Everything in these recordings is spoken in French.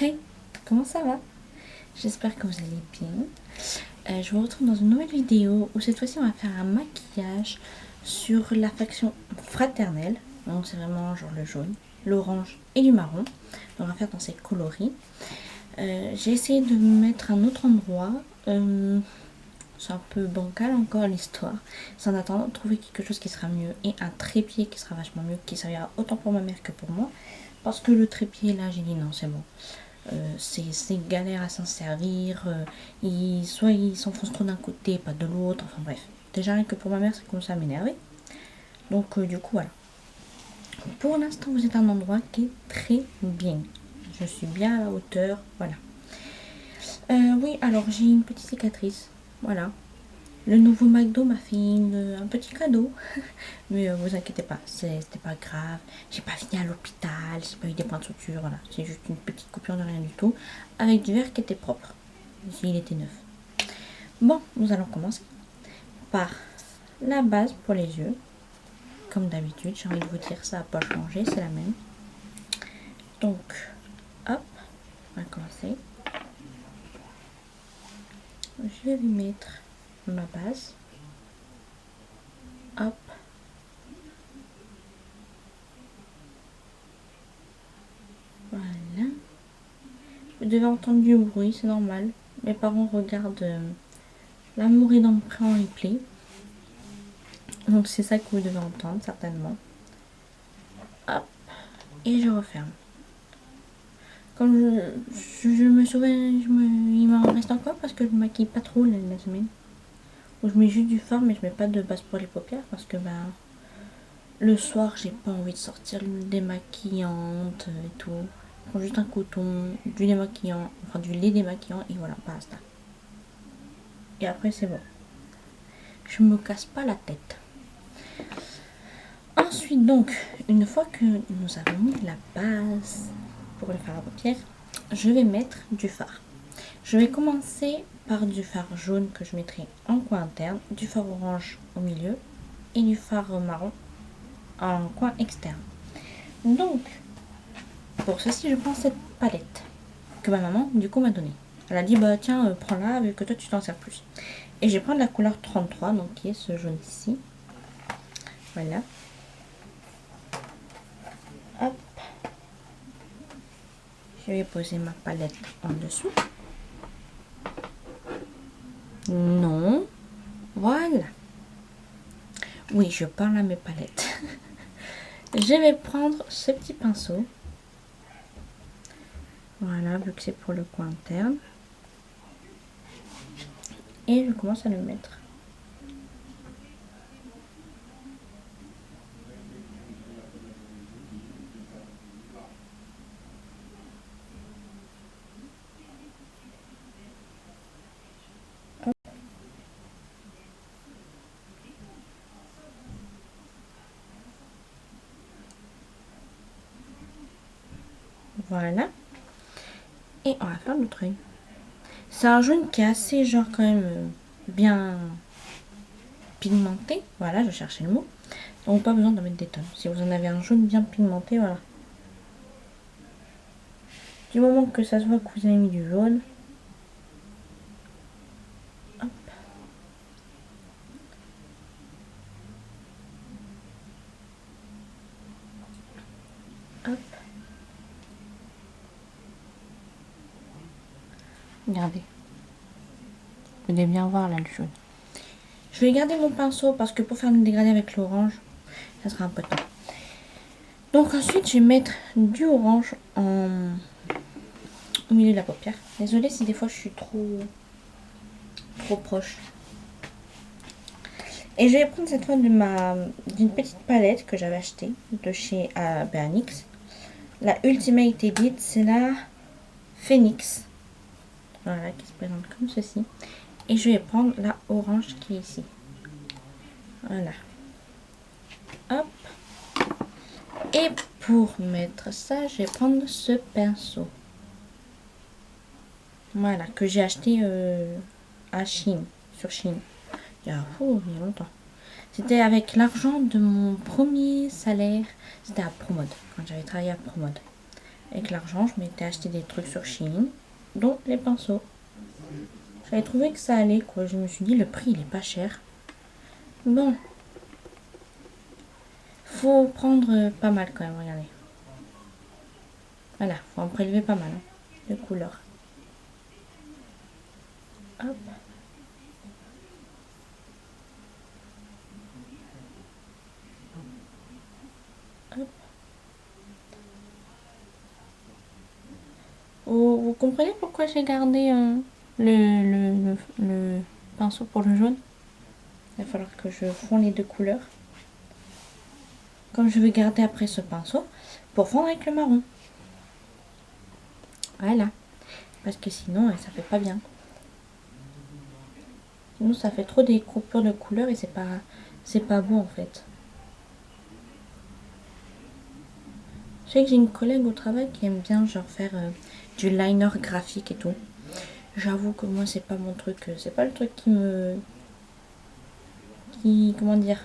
Hey, comment ça va? J'espère que vous allez bien. Je vous retrouve dans une nouvelle vidéo où cette fois-ci on va faire un maquillage sur la faction fraternelle. Donc c'est vraiment genre le jaune, l'orange et du marron. Donc on va faire dans ces coloris. J'ai essayé de mettre un autre endroit. C'est un peu bancal encore l'histoire. C'est en attendant de trouver quelque chose qui sera mieux et un trépied qui sera vachement mieux, qui servira autant pour ma mère que pour moi. Parce que le trépied là, j'ai dit non, c'est bon. C'est galère à s'en servir. Soit ils s'enfoncent trop d'un côté, pas de l'autre. Enfin bref. Déjà rien que pour ma mère, ça commence à m'énerver. Donc du coup voilà. Pour l'instant, vous êtes à un endroit qui est très bien. Je suis bien à la hauteur. Voilà. Oui, alors j'ai une petite cicatrice. Voilà. Le nouveau McDo m'a fait un petit cadeau. Mais vous inquiétez pas, c'était pas grave. J'ai pas fini à l'hôpital, j'ai pas eu des points de suture, voilà. C'est juste une petite coupure de rien du tout. Avec du verre qui était propre. Il était neuf. Bon, nous allons commencer par la base pour les yeux. Comme d'habitude, j'ai envie de vous dire, ça n'a pas changé, c'est la même. Donc, hop, on va commencer. Je vais mettre ma base. Hop. Voilà. Vous devez entendre du bruit, c'est normal. Mes parents regardent L'amour est dans le pré en replay. Donc c'est ça que vous devez entendre certainement. Hop. Et je referme. Comme je me souviens, il m'en reste encore parce que je me maquille pas trop la semaine. Où je mets juste du fard mais je mets pas de base pour les paupières parce que le soir j'ai pas envie de sortir démaquillante et tout. Je prends juste un coton, du démaquillant, enfin du lait démaquillant et voilà, basta. Et après c'est bon. Je me casse pas la tête. Ensuite donc, une fois que nous avons mis la base pour le fard à paupières, je vais mettre du fard. Je vais commencer par du fard jaune que je mettrai en coin interne, du fard orange au milieu et du fard marron en coin externe. Donc, pour ceci, je prends cette palette que ma maman du coup m'a donnée. Elle a dit bah tiens, prends-la vu que toi tu t'en sers plus. Et je vais prendre la couleur 33, donc qui est ce jaune ici. Voilà. Hop. Je vais poser ma palette en dessous. Non. Voilà. Oui, je parle à mes palettes. Je vais prendre ce petit pinceau. Voilà, vu que c'est pour le coin interne. Et je commence à le mettre. Hop. Voilà. Et on va faire l'autre œil. C'est un jaune qui est assez genre quand même bien pigmenté. Voilà, je cherchais le mot. Donc pas besoin de mettre des tonnes. Si vous en avez un jaune bien pigmenté, voilà. Du moment que ça se voit que vous avez mis du jaune. Hop. Hop. Regardez. Vous devez bien voir là le jaune. Je vais garder mon pinceau parce que pour faire le dégradé avec l'orange, ça sera un peu de temps. Donc ensuite, je vais mettre du orange au milieu de la paupière. Désolée si des fois je suis trop proche. Et je vais prendre cette fois d'une petite palette que j'avais achetée de chez BNX. La Ultimate Edit, c'est la Phoenix. Voilà, qui se présente comme ceci. Et je vais prendre la orange qui est ici. Voilà. Hop. Et pour mettre ça, je vais prendre ce pinceau. Voilà, que j'ai acheté à Chine, sur Chine. Il y a longtemps. C'était avec l'argent de mon premier salaire. C'était à Promode, quand j'avais travaillé à Promode. Avec l'argent, je m'étais acheté des trucs sur Shein, dont les pinceaux. J'avais trouvé que ça allait, quoi. Je me suis dit, le prix, il est pas cher. Bon. Faut prendre pas mal quand même, regardez. Voilà, faut en prélever pas mal, hein, de couleurs. Hop. Hop. Vous comprenez pourquoi j'ai gardé le pinceau pour le jaune? Il va falloir que je fonde les deux couleurs. Comme je vais garder après ce pinceau pour fondre avec le marron. Voilà. Parce que sinon, ça fait pas bien. Sinon, ça fait trop des coupures de couleurs et c'est pas beau en fait. Je sais que j'ai une collègue au travail qui aime bien genre faire du liner graphique et tout. J'avoue que moi c'est pas mon truc, c'est pas le truc comment dire,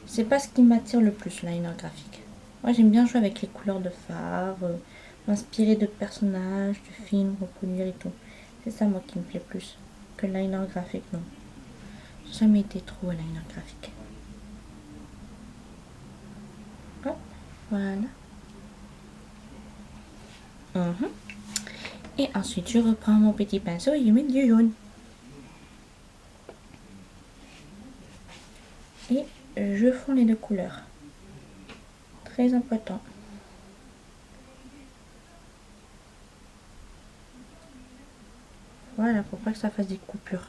c'est pas ce qui m'attire le plus, le liner graphique. Moi j'aime bien jouer avec les couleurs de fard, m'inspirer de personnages, de films, reproduire et tout. C'est ça moi qui me plaît plus que le liner graphique, non. J'ai jamais été trop à liner graphique. Hop, voilà. Et ensuite, je reprends mon petit pinceau et je mets du jaune. Et je fonds les deux couleurs. Très important. Voilà, pour pas que ça fasse des coupures.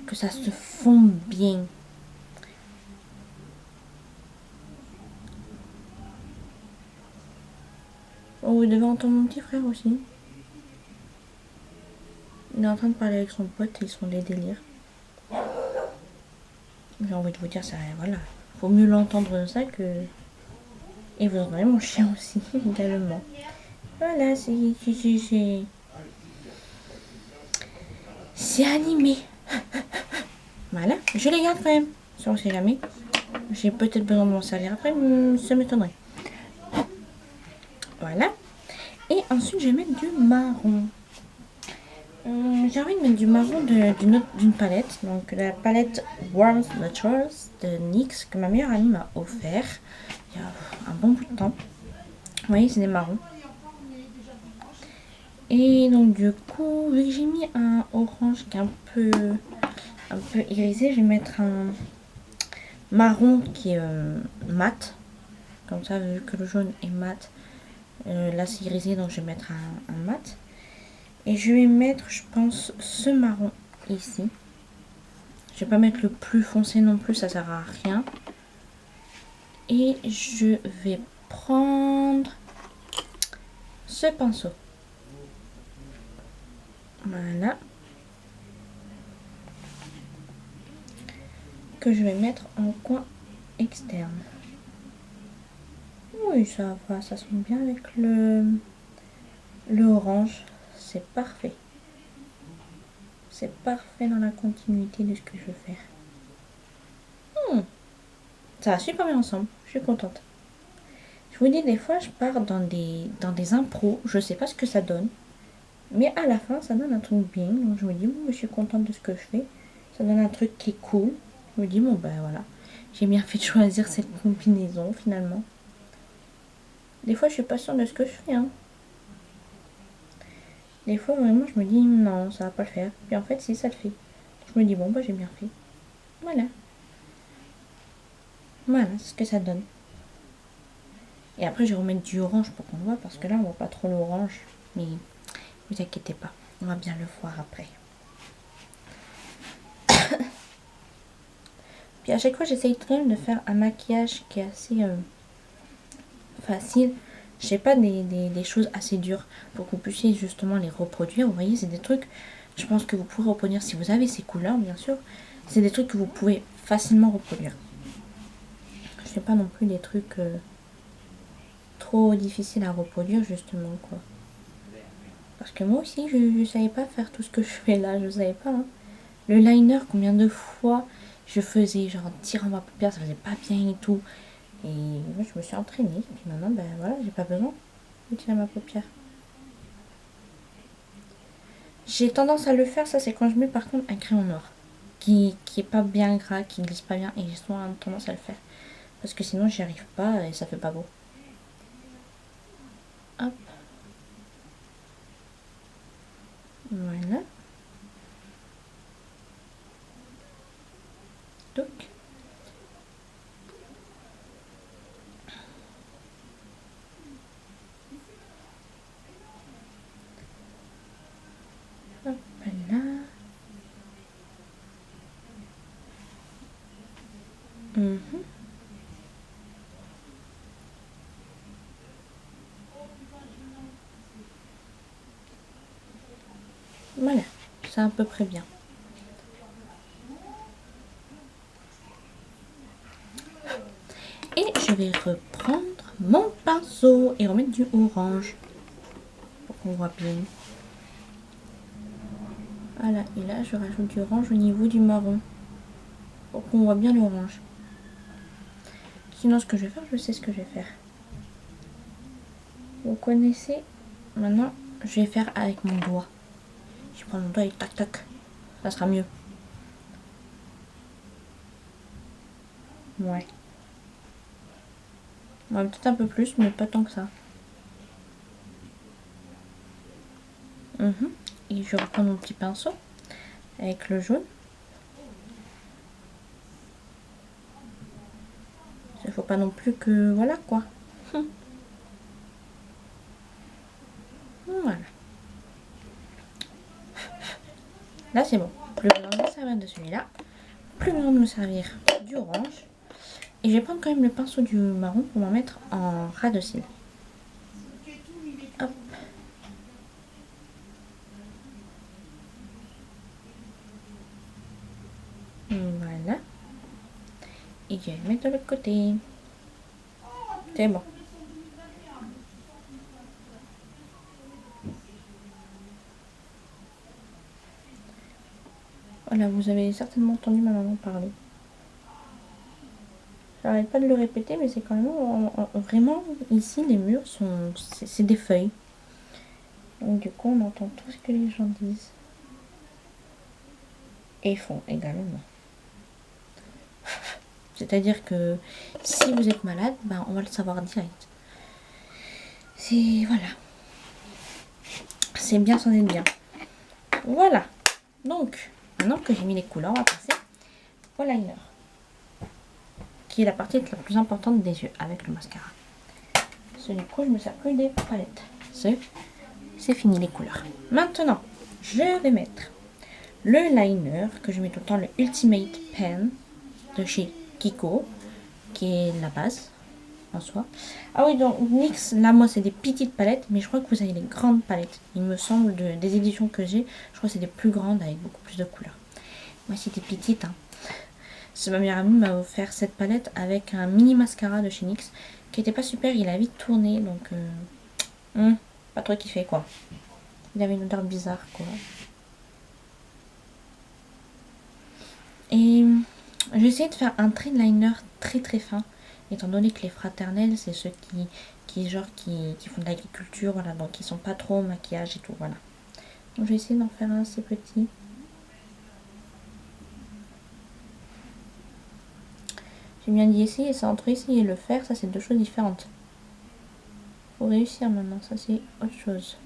Que ça se fonde bien. Oh, vous devez entendre mon petit frère aussi. Il est en train de parler avec son pote et ils sont des délires. J'ai envie de vous dire ça, voilà. Faut mieux l'entendre ça que... Et vous entendez mon chien aussi, également. Voilà, c'est animé. Voilà, je les garde quand même. Ça, on sait jamais. J'ai peut-être besoin de m'en servir après, mais ça m'étonnerait. Voilà. Et ensuite, je vais mettre du marron. J'ai envie de mettre du marron d'une palette. Donc, la palette Warm Naturals de NYX que ma meilleure amie m'a offert il y a un bon bout de temps. Vous voyez, c'est des marrons. Et donc, du coup, vu que j'ai mis un orange qui est un peu irisé, je vais mettre un marron qui est mat. Comme ça, vu que le jaune est mat, là c'est irisé, donc je vais mettre un mat. Et je vais mettre, je pense, ce marron ici. Je vais pas mettre le plus foncé non plus, ça sert à rien. Et je vais prendre ce pinceau. Voilà. Que je vais mettre en coin externe. Oui, ça va, ça sonne bien avec le orange. C'est parfait. C'est parfait dans la continuité de ce que je veux faire. Ça va super bien ensemble. Je suis contente. Je vous dis, des fois, je pars dans des impros. Je sais pas ce que ça donne. Mais à la fin, ça donne un truc bien. Donc je me dis, bon, je suis contente de ce que je fais. Ça donne un truc qui est cool. Je me dis, bon, ben voilà. J'ai bien fait de choisir cette combinaison, finalement. Des fois, je suis pas sûre de ce que je fais, hein. Des fois, vraiment, je me dis, non, ça va pas le faire. Puis en fait, si, ça le fait. Je me dis, bon, bah, j'ai bien fait. Voilà. Voilà, c'est ce que ça donne. Et après, je vais remettre du orange pour qu'on le voit, parce que là, on voit pas trop l'orange. Mais vous inquiétez pas, on va bien le voir après. Puis à chaque fois, j'essaye quand même de faire un maquillage qui est assez facile. Je sais pas des choses assez dures pour que vous puissiez justement les reproduire. Vous voyez, c'est des trucs, je pense que vous pourrez reproduire si vous avez ces couleurs, bien sûr. C'est des trucs que vous pouvez facilement reproduire. Je sais pas non plus des trucs trop difficiles à reproduire, justement, quoi. Parce que moi aussi, je savais pas faire tout ce que je fais là, je savais pas. Hein. Le liner, combien de fois je faisais, genre en tirant ma paupière, ça faisait pas bien et tout. Et moi, je me suis entraînée. Puis maintenant, ben voilà, j'ai pas besoin d'utiliser ma paupière. J'ai tendance à le faire, ça c'est quand je mets par contre un crayon noir. Qui est pas bien gras, qui glisse pas bien. Et j'ai souvent tendance à le faire. Parce que sinon j'y arrive pas et ça fait pas beau. Hop. Voilà. Donc. Hop là. Voilà, c'est à peu près bien. Et je vais reprendre mon pinceau et remettre du orange. Pour qu'on voit bien. Voilà, et là je rajoute du orange au niveau du marron. Pour qu'on voit bien l'orange. Sinon ce que je vais faire, je sais ce que je vais faire. Vous connaissez. Maintenant, je vais faire avec mon doigt. Je prends mon doigt et tac tac. Ça sera mieux. Ouais. Ouais, peut-être un peu plus, mais pas tant que ça. Et je reprends mon petit pinceau avec le jaune. Il faut pas non plus que... Voilà quoi. Voilà. Là c'est bon. Plus besoin de me servir de celui-là. Plus besoin de me servir du orange. Et je vais prendre quand même le pinceau du marron pour m'en mettre en ras de cils. Hop. Voilà. Et je vais le mettre de l'autre côté. C'est bon. Voilà, vous avez certainement entendu ma maman parler. J'arrête pas de le répéter, mais c'est quand même vraiment ici les murs sont c'est des feuilles. Donc du coup on entend tout ce que les gens disent et font également. C'est-à-dire que si vous êtes malade, ben, on va le savoir direct. C'est voilà. C'est bien, c'en est bien. Voilà. Donc maintenant que j'ai mis les couleurs, on va passer au liner, qui est la partie la plus importante des yeux avec le mascara. Du coup, je me sers plus des palettes. C'est fini les couleurs. Maintenant, je vais mettre le liner que je mets tout le temps, le Ultimate Pen de chez Kiko, qui est la base en soi. Ah oui, donc NYX, là moi c'est des petites palettes, mais je crois que vous avez les grandes palettes. Il me semble des éditions que j'ai, je crois que c'est des plus grandes avec beaucoup plus de couleurs. Moi c'est des petites. Hein. Ma meilleure amie m'a offert cette palette avec un mini mascara de chez NYX qui était pas super, il a vite tourné, donc pas trop kiffé quoi. Il avait une odeur bizarre quoi. Et j'ai essayé de faire un trait de liner très très fin, étant donné que les fraternels c'est ceux qui font de l'agriculture, voilà, donc ils sont pas trop au maquillage et tout, voilà. Donc j'ai essayé d'en faire un assez petit. J'ai bien dit essayer, ça entre essayer et le faire, ça c'est deux choses différentes. Faut réussir maintenant, ça c'est autre chose.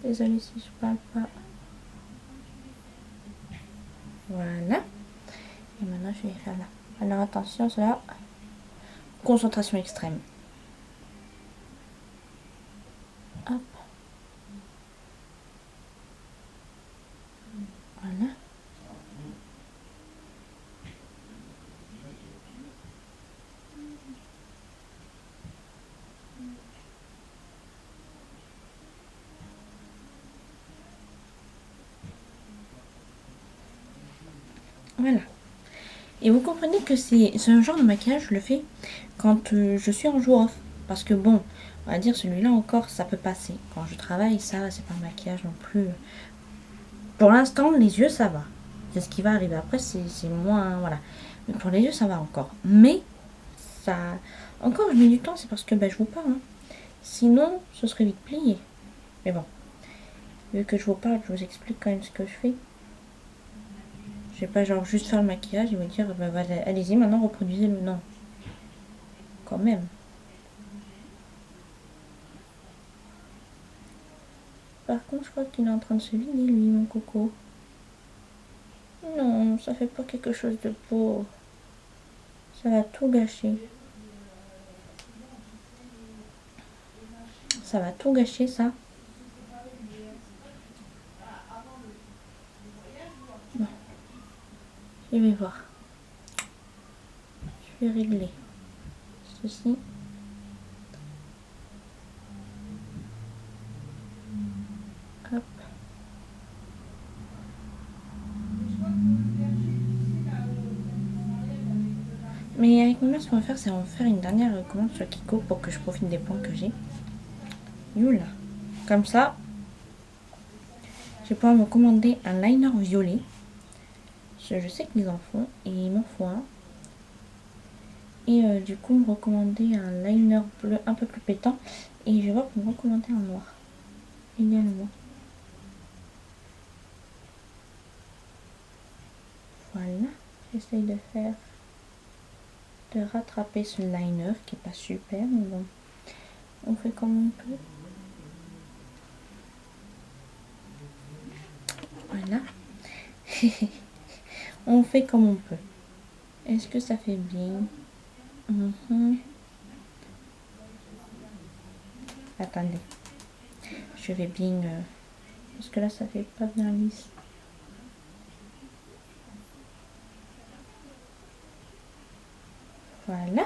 Désolée si je parle pas. Voilà. Et maintenant je vais faire là. Alors attention, cela. Concentration extrême. Hop. Voilà. Voilà. Et vous comprenez que c'est un genre de maquillage, je le fais quand je suis en jour off. Parce que bon, On va dire celui-là encore, ça peut passer. Quand je travaille, ça, c'est pas un maquillage non plus. Pour l'instant, les yeux, ça va. C'est ce qui va arriver. Après, c'est moins... Voilà. Mais pour les yeux, ça va encore. Mais, ça... Encore, je mets du temps, c'est parce que je vous parle. Hein. Sinon, ce serait vite plié. Mais bon. Vu que je vous parle, je vous explique quand même ce que je fais. Je vais pas genre juste faire le maquillage et vous dire, allez-y, maintenant reproduisez-le. Non. Quand même. Par contre, je crois qu'il est en train de se vider, lui, mon coco. Non, ça fait pas quelque chose de beau. Ça va tout gâcher. Ça va tout gâcher, ça. Bon. Je vais voir. Je vais régler ceci. Hop. Mais avec mon mère, ce qu'on va faire, c'est on va faire une dernière commande sur Kiko pour que je profite des points que j'ai. Youla. Comme ça, je vais pouvoir me commander un liner violet. Je sais qu'ils en font et il m'en faut un. Et du coup, me recommander un liner bleu un peu plus pétant. Et je vais voir pour me recommander un noir. Également. Voilà. J'essaye de faire... de rattraper ce liner qui est pas super. Mais bon. On fait comme on peut. Voilà. On fait comme on peut. Est-ce que ça fait bien? Attendez. Je vais bien... parce que là, ça fait pas bien lisse. Voilà.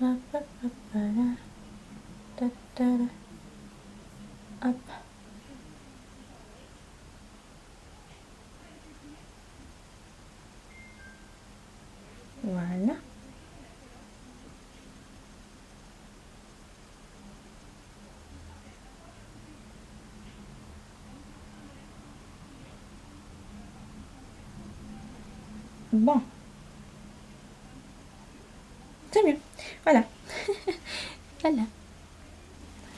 Hop, hop, hop, voilà. Ta, ta, la. Hop. Voilà. Bon. C'est mieux. Voilà. Voilà.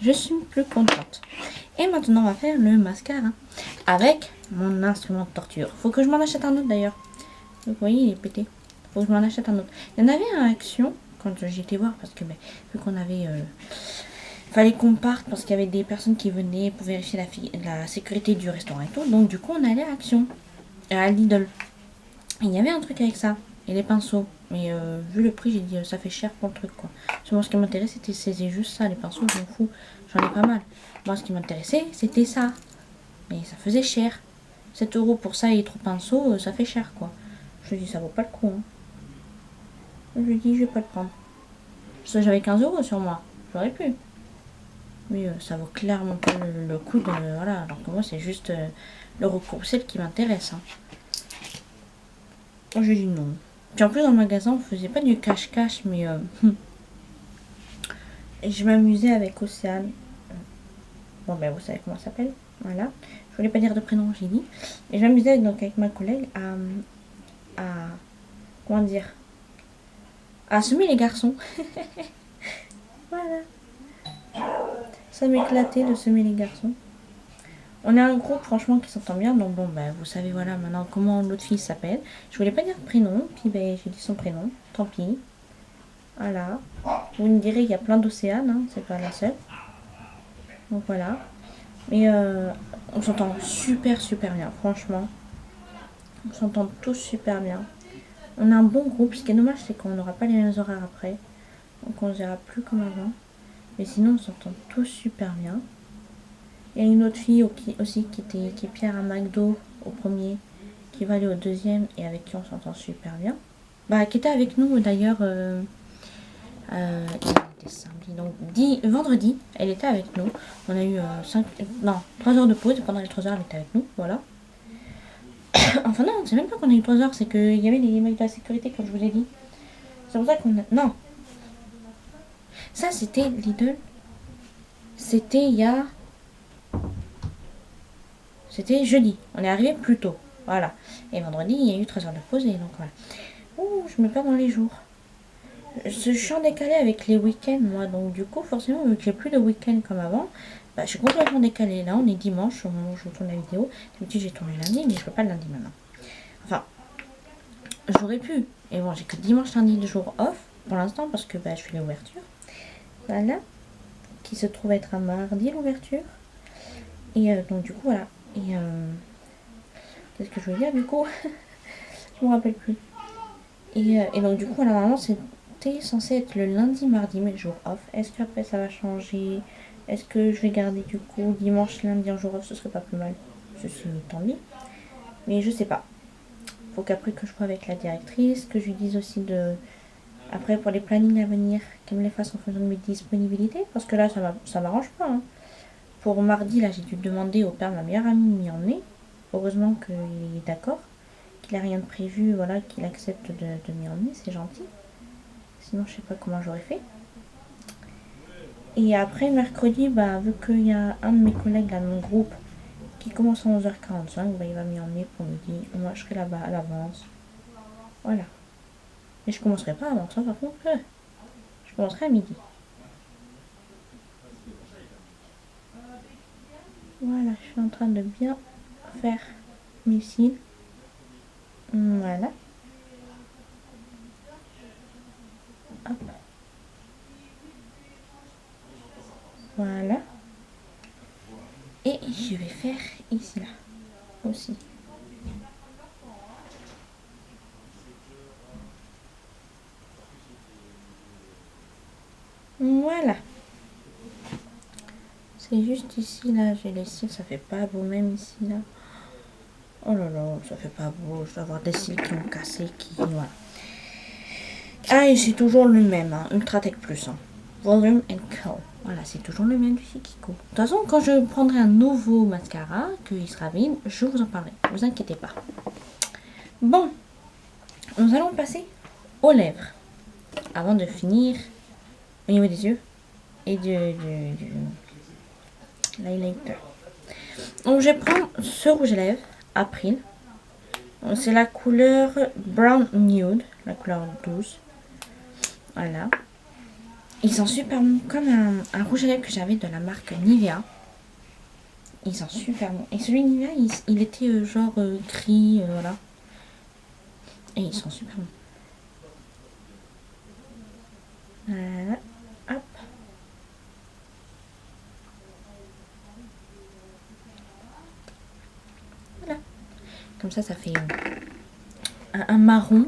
Je suis plus contente. Et maintenant, on va faire le mascara avec mon instrument de torture. Faut que je m'en achète un autre d'ailleurs. Vous voyez, il est pété. Faut que je m'en achète un autre. Il y en avait un Action quand j'étais voir parce que vu qu'on avait... fallait qu'on parte parce qu'il y avait des personnes qui venaient pour vérifier la sécurité du restaurant et tout. Donc du coup, on allait à Action. À Lidl. Il y avait un truc avec ça. Et les pinceaux. Mais vu le prix, j'ai dit ça fait cher pour le truc quoi. Moi, ce qui m'intéressait, c'était juste ça. Les pinceaux, je m'en fous. J'en ai pas mal. Moi, ce qui m'intéressait, c'était ça. Mais ça faisait cher. 7 € pour ça et 3 pinceaux, ça fait cher quoi. Je lui dis ça vaut pas le coup. Hein. Je lui dis je vais pas le prendre. Ça j'avais 15 € sur moi. J'aurais pu. Mais ça vaut clairement pas le coup de... Voilà. Alors que moi c'est juste le recourbe-sel qui m'intéresse. Hein. Moi je lui dis non. Puis en plus dans le magasin on faisait pas du cache-cache mais... Et je m'amusais avec Océane. Bon vous savez comment ça s'appelle. Voilà. Je voulais pas dire de prénom, j'ai dit. Et je m'amusais donc avec ma collègue à comment dire, à semer les garçons. Voilà. Ça m'éclatait de semer les garçons. On est un groupe franchement qui s'entend bien. Donc bon vous savez voilà maintenant comment l'autre fille s'appelle. Je voulais pas dire prénom. Puis j'ai dit son prénom. Tant pis. Voilà. Vous me direz il y a plein d'Océanes. Hein, c'est pas la seule. Donc voilà. Mais on s'entend super bien. Franchement. On s'entend tous super bien. On a un bon groupe. Ce qui est dommage, c'est qu'on n'aura pas les mêmes horaires après. Donc on ne verra plus comme avant. Mais sinon, on s'entend tous super bien. Il y a une autre fille aussi qui est Pierre à McDo au premier, qui va aller au deuxième et avec qui on s'entend super bien. Bah, qui était avec nous d'ailleurs. Il était samedi, donc vendredi, elle était avec nous. On a eu 3 heures de pause et pendant les 3 heures, elle était avec nous. Voilà. Enfin, non, c'est même pas qu'on a eu 3 heures, c'est qu'il y avait les mecs de la sécurité, comme je vous ai dit. C'est pour ça qu'on a. Non, ça c'était Lidl. C'était il y a. C'était jeudi. On est arrivé plus tôt. Voilà. Et vendredi, il y a eu 3 heures de pause et donc voilà. Ouh, je me perds dans les jours. Je suis en décalé avec les week-ends, moi. Donc, du coup, forcément, vu que j'ai plus de week-end comme avant, bah, je suis complètement décalée. Là, on est dimanche au moment où je tourne la vidéo. D'habitude, j'ai tourné lundi, mais je peux pas le lundi maintenant. Enfin, j'aurais pu. Et bon, j'ai que dimanche, lundi, le jour off pour l'instant parce que bah, je fais l'ouverture. Voilà. Qui se trouve être un mardi, l'ouverture. Et donc, du coup, voilà. Et qu'est-ce que je veux dire, du coup? Je me rappelle plus. Et donc, du coup, voilà, normalement, c'était censé être le lundi, mardi, mes jours off. Est-ce qu'après, ça va changer? Est-ce que je vais garder, du coup, dimanche, lundi, un jour off? Ce serait pas plus mal. Ceci, tant mieux. Mais je sais pas. Faut qu'après que je vois avec la directrice, que je lui dise aussi de. Après, pour les plannings à venir, qu'elle me les fasse en fonction de mes disponibilités. Parce que là, ça m'arrange pas. Hein. Pour mardi, là, j'ai dû demander au père de ma meilleure amie de m'y emmener. Heureusement qu'il est d'accord. Qu'il n'a rien de prévu, voilà, qu'il accepte de m'y emmener, c'est gentil. Sinon, je sais pas comment j'aurais fait. Et après, mercredi, bah, vu qu'il y a un de mes collègues là, de mon groupe qui commence à 11h45, bah, il va m'y emmener pour midi. Moi, je serai là-bas à l'avance. Voilà. Mais je commencerai pas avant ça, par contre. Je commencerai à midi. Voilà, je suis en train de bien faire mes cils. Voilà. Hop. Voilà. Et je vais faire ici, là, aussi. Voilà. C'est juste ici, là, j'ai les cils, ça fait pas beau même ici, là. Oh là là, ça fait pas beau, je dois avoir des cils qui ont cassé, voilà. Ah, et c'est toujours le même, hein, Ultra Tech Plus, hein. Volume and Curl. Voilà, c'est toujours le même du Kiko. De toute façon, quand je prendrai un nouveau mascara, qu'il sera vide, je vous en parlerai, ne vous inquiétez pas. Bon, nous allons passer aux lèvres, avant de finir au niveau des yeux et du l'highlighter. Donc je vais prendre ce rouge à lèvres, April. C'est la couleur Brown Nude, la couleur douce. Voilà. Ils sont super bons, comme un rouge à lèvres que j'avais de la marque Nivea. Ils sont super bons. Et celui de Nivea, il était genre gris, voilà. Et ils sont super bons. Voilà. Hop. Voilà. Comme ça fait un marron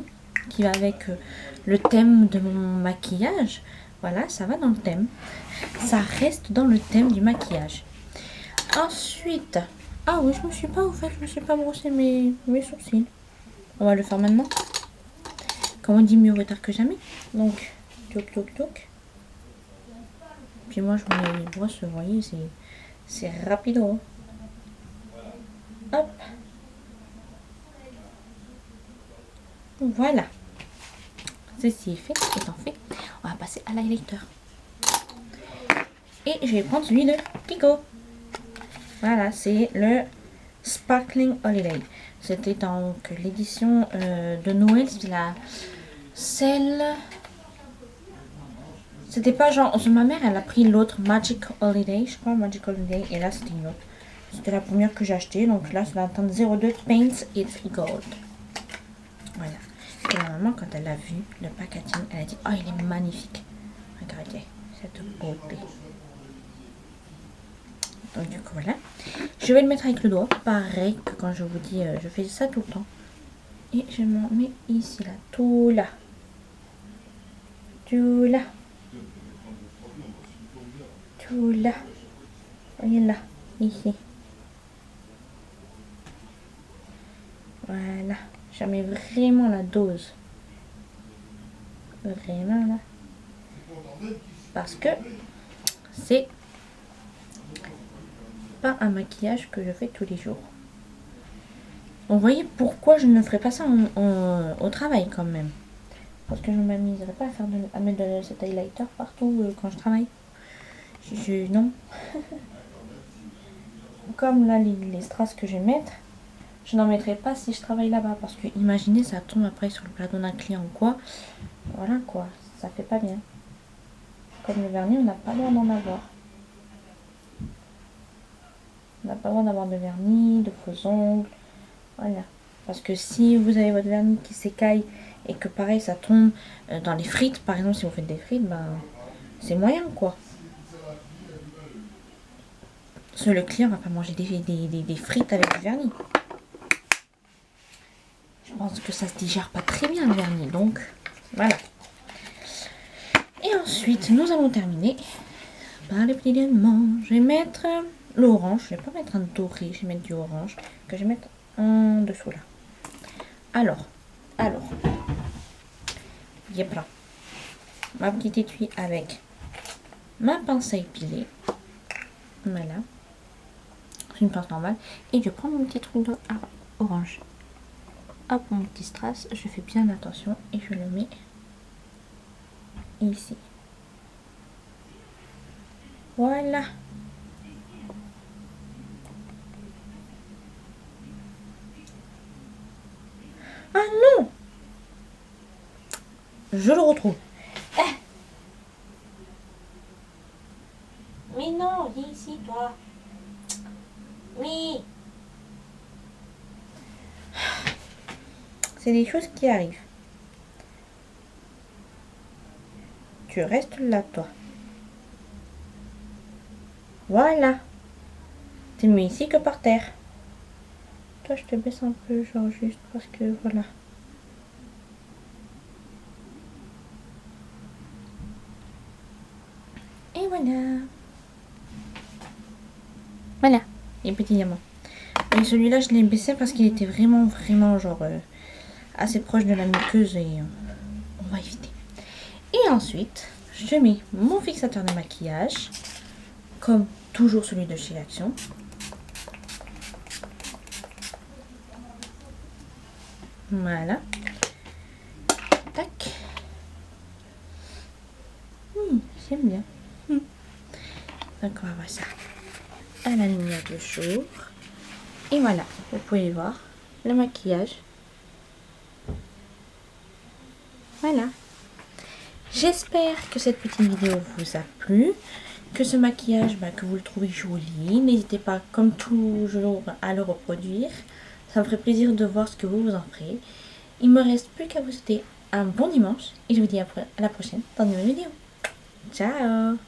qui va avec le thème de mon maquillage. Voilà, ça va dans le thème. Ça reste dans le thème du maquillage. Ensuite, ah oui, je me suis pas brossé mes sourcils. On va le faire maintenant. Comme on dit, mieux vaut tard que jamais. Donc, toc toc toc. Puis moi, je me les brosse, vous voyez, c'est rapido. Hop. Voilà. Ceci est fait, étant fait, on va passer à l'highlighter. Et je vais prendre celui de Kiko. Voilà, c'est le Sparkling Holiday. C'était donc l'édition de Noël, c'était celle. C'était pas genre. Ma mère, elle a pris l'autre Magic Holiday, je crois, Magic Holiday, et là c'était une autre. C'était la première que j'ai achetée, donc là c'est la teinte 02 Paint It Gold. Voilà. Et ma maman, quand elle a vu le packaging, elle a dit: oh, il est magnifique. Regardez, cette beauté. Donc du coup voilà. Je vais le mettre avec le doigt, pareil que quand je vous dis, je fais ça tout le temps. Et je m'en mets ici, là, tout là. Tout là. Tout là. Voyez là, ici. Voilà. J'en mets vraiment la dose. Vraiment là. Parce que c'est pas un maquillage que je fais tous les jours. Vous voyez pourquoi je ne ferai pas ça au travail quand même. Parce que je ne m'amuserai pas à mettre de cet highlighter partout quand je travaille. Non. Comme là, les strass que je vais mettre, je n'en mettrai pas si je travaille là-bas. Parce que imaginez, ça tombe après sur le plateau d'un client ou quoi. Voilà quoi, ça fait pas bien. Comme le vernis, on n'a pas le droit d'en avoir. On n'a pas le droit d'avoir de vernis, de faux ongles. Voilà. Parce que si vous avez votre vernis qui s'écaille et que pareil ça tombe dans les frites, par exemple si vous faites des frites, ben c'est moyen quoi. Parce que le client va pas manger des frites avec du vernis. Je pense que ça se digère pas très bien le vernis, donc voilà. Et ensuite nous allons terminer par les petits éléments. Je vais mettre l'orange, je vais pas mettre un doré, je vais mettre du orange que je vais mettre en dessous là. Alors, yep là, ma petite étui avec ma pince à épiler, voilà, c'est une pince normale, et je prends mon petit truc orange, hop, mon petit strass, je fais bien attention et je le mets ici, voilà. Ah non, je le retrouve. Mais non, viens ici, toi. Mais c'est des choses qui arrivent. Tu restes là, toi. Voilà. T'es mieux ici que par terre. Toi, je te baisse un peu, genre juste parce que voilà. Et voilà. Voilà, les petits diamants. Et celui-là, je l'ai baissé parce qu'il était vraiment genre assez proche de la muqueuse et on va éviter. Et ensuite, je mets mon fixateur de maquillage, comme toujours celui de chez Action. Voilà. Tac. J'aime bien. Donc on va voir ça à la lumière du jour. Et voilà, vous pouvez voir le maquillage. Voilà. J'espère que cette petite vidéo vous a plu, que ce maquillage, que vous le trouvez joli. N'hésitez pas, comme toujours, à le reproduire. Ça me ferait plaisir de voir ce que vous en ferez. Il me reste plus qu'à vous souhaiter un bon dimanche et je vous dis à la prochaine dans une nouvelle vidéo. Ciao!